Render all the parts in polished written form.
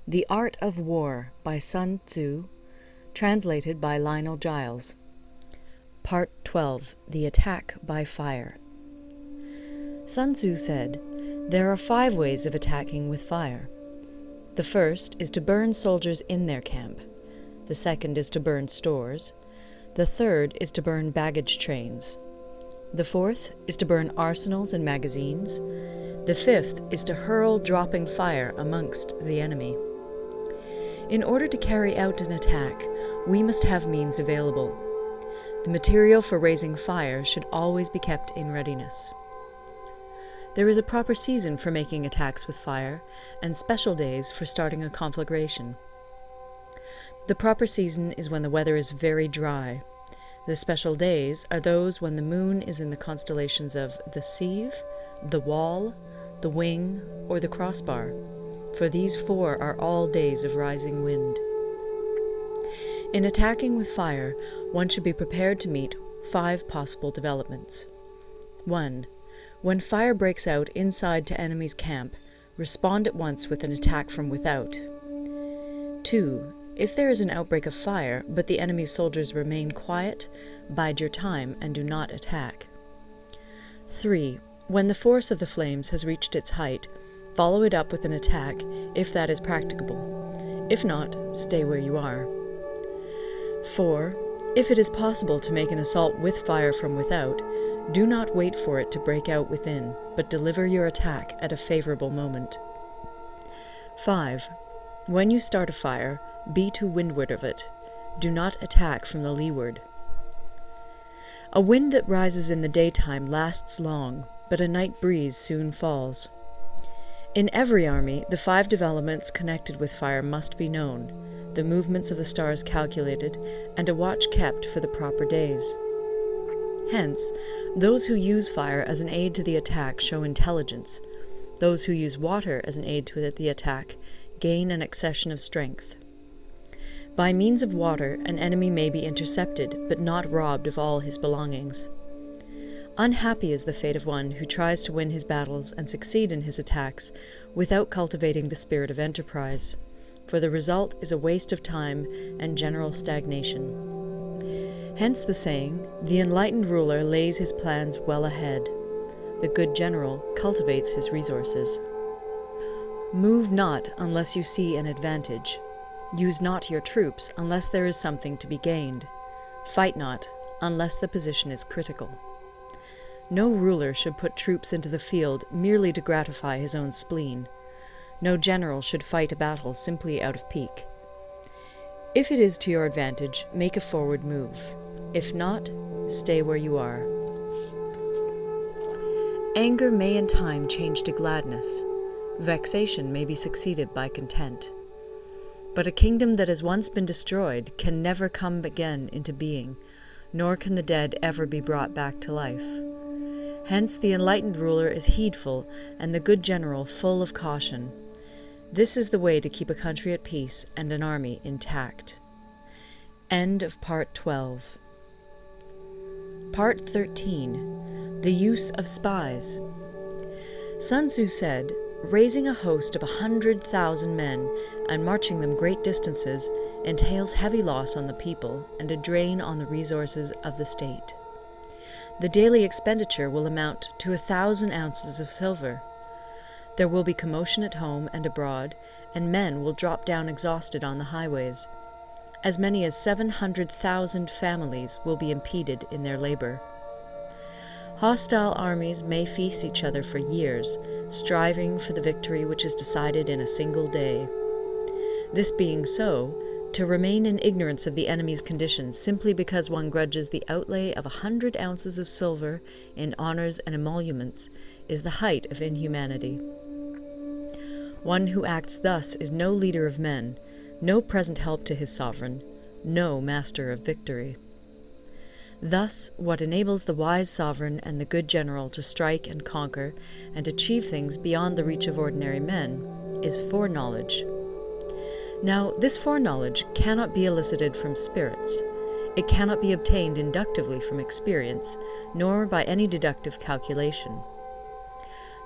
The Art of War by Sun Tzu, translated by Lionel Giles. Part 12. The Attack by Fire. Sun Tzu said, "There are 5 ways of attacking with fire. The first is to burn soldiers in their camp. The second is to burn stores. The third is to burn baggage trains. The fourth is to burn arsenals and magazines. The fifth is to hurl dropping fire amongst the enemy." In order to carry out an attack, we must have means available. The material for raising fire should always be kept in readiness. There is a proper season for making attacks with fire, and special days for starting a conflagration. The proper season is when the weather is very dry. The special days are those when the moon is in the constellations of the Sieve, the Wall, the Wing, or the Crossbar, for these 4 are all days of rising wind. In attacking with fire, one should be prepared to meet 5 possible developments. 1. When fire breaks out inside to enemy's camp, respond at once with an attack from without. 2. If there is an outbreak of fire, but the enemy's soldiers remain quiet, bide your time and do not attack. 3. When the force of the flames has reached its height, follow it up with an attack, if that is practicable. If not, stay where you are. 4. If it is possible to make an assault with fire from without, do not wait for it to break out within, but deliver your attack at a favorable moment. 5. When you start a fire, be to windward of it. Do not attack from the leeward. A wind that rises in the daytime lasts long, but a night breeze soon falls. In every army, the 5 developments connected with fire must be known, the movements of the stars calculated, and a watch kept for the proper days. Hence, those who use fire as an aid to the attack show intelligence. Those who use water as an aid to the attack gain an accession of strength. By means of water, an enemy may be intercepted, but not robbed of all his belongings. Unhappy is the fate of one who tries to win his battles and succeed in his attacks without cultivating the spirit of enterprise, for the result is a waste of time and general stagnation. Hence the saying, "The enlightened ruler lays his plans well ahead. The good general cultivates his resources." Move not unless you see an advantage. Use not your troops unless there is something to be gained. Fight not unless the position is critical. No ruler should put troops into the field merely to gratify his own spleen. No general should fight a battle simply out of pique. If it is to your advantage, make a forward move. If not, stay where you are. Anger may in time change to gladness. Vexation may be succeeded by content. But a kingdom that has once been destroyed can never come again into being, nor can the dead ever be brought back to life. Hence the enlightened ruler is heedful, and the good general full of caution. This is the way to keep a country at peace and an army intact. End of Part 12. Part 13. The Use of Spies. Sun Tzu said, "Raising a host of 100,000 men and marching them great distances entails heavy loss on the people and a drain on the resources of the state. The daily expenditure will amount to 1,000 ounces of silver. There will be commotion at home and abroad, and men will drop down exhausted on the highways. As many as 700,000 families will be impeded in their labor. Hostile armies may feast each other for years, striving for the victory which is decided in a single day. This being so, to remain in ignorance of the enemy's condition simply because one grudges the outlay of 100 ounces of silver in honors and emoluments is the height of inhumanity. One who acts thus is no leader of men, no present help to his sovereign, no master of victory. Thus, what enables the wise sovereign and the good general to strike and conquer and achieve things beyond the reach of ordinary men is foreknowledge. Now, this foreknowledge cannot be elicited from spirits. It cannot be obtained inductively from experience, nor by any deductive calculation.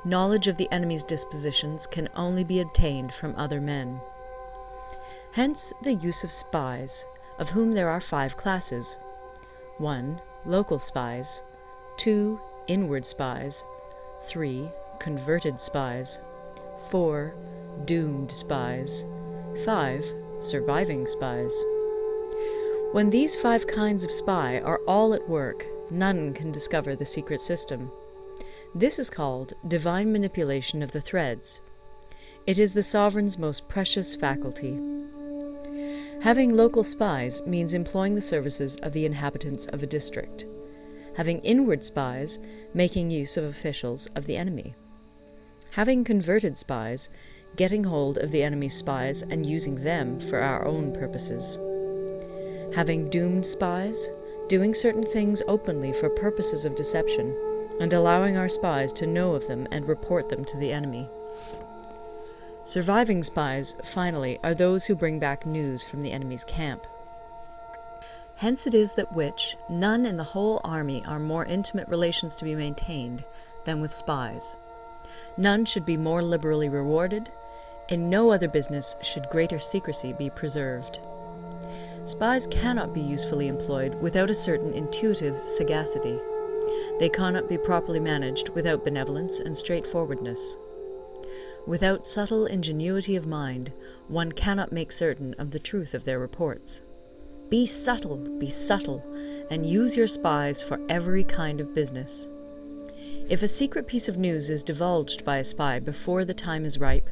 Knowledge of the enemy's dispositions can only be obtained from other men. Hence the use of spies, of whom there are 5 classes. 1. Local spies. 2. Inward spies. 3. Converted spies. 4. Doomed spies. 5. Surviving spies. When these 5 kinds of spy are all at work, none can discover the secret system. This is called divine manipulation of the threads. It is the sovereign's most precious faculty. Having local spies means employing the services of the inhabitants of a district. Having inward spies, making use of officials of the enemy. Having converted spies, getting hold of the enemy's spies and using them for our own purposes. Having doomed spies, doing certain things openly for purposes of deception, and allowing our spies to know of them and report them to the enemy. Surviving spies, finally, are those who bring back news from the enemy's camp. Hence it is that which none in the whole army are more intimate relations to be maintained than with spies. None should be more liberally rewarded. In no other business should greater secrecy be preserved. Spies cannot be usefully employed without a certain intuitive sagacity. They cannot be properly managed without benevolence and straightforwardness. Without subtle ingenuity of mind, one cannot make certain of the truth of their reports. Be subtle, and use your spies for every kind of business. If a secret piece of news is divulged by a spy before the time is ripe,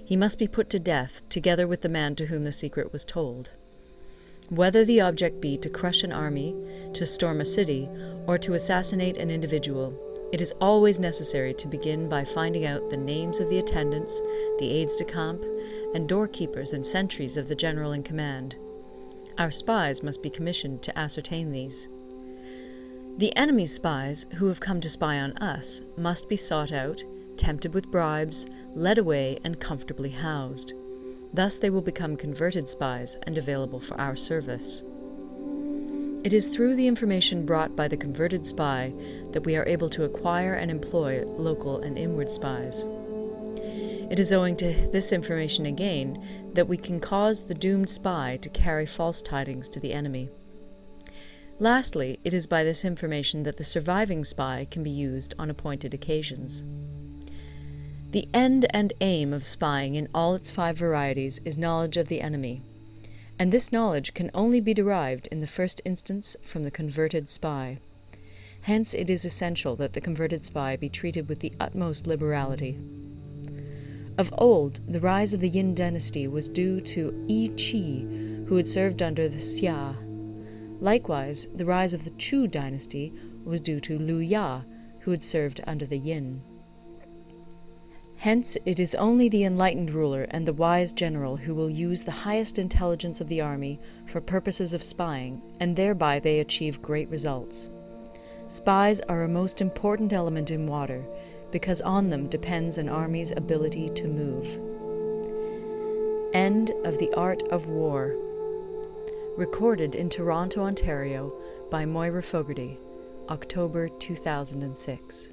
he must be put to death together with the man to whom the secret was told. Whether the object be to crush an army, to storm a city, or to assassinate an individual, it is always necessary to begin by finding out the names of the attendants, the aides-de-camp, and doorkeepers and sentries of the general in command. Our spies must be commissioned to ascertain these. The enemy's spies, who have come to spy on us, must be sought out, tempted with bribes, led away, and comfortably housed. Thus they will become converted spies and available for our service. It is through the information brought by the converted spy that we are able to acquire and employ local and inward spies. It is owing to this information again that we can cause the doomed spy to carry false tidings to the enemy. Lastly, it is by this information that the surviving spy can be used on appointed occasions. The end and aim of spying in all its 5 varieties is knowledge of the enemy, and this knowledge can only be derived in the first instance from the converted spy. Hence it is essential that the converted spy be treated with the utmost liberality. Of old, the rise of the Yin dynasty was due to Yi Qi, who had served under the Xia. Likewise, the rise of the Chu dynasty was due to Liu Ya, who had served under the Yin. Hence, it is only the enlightened ruler and the wise general who will use the highest intelligence of the army for purposes of spying, and thereby they achieve great results. Spies are a most important element in water, because on them depends an army's ability to move. End of The Art of War. Recorded in Toronto, Ontario by Moira Fogarty, October 2006.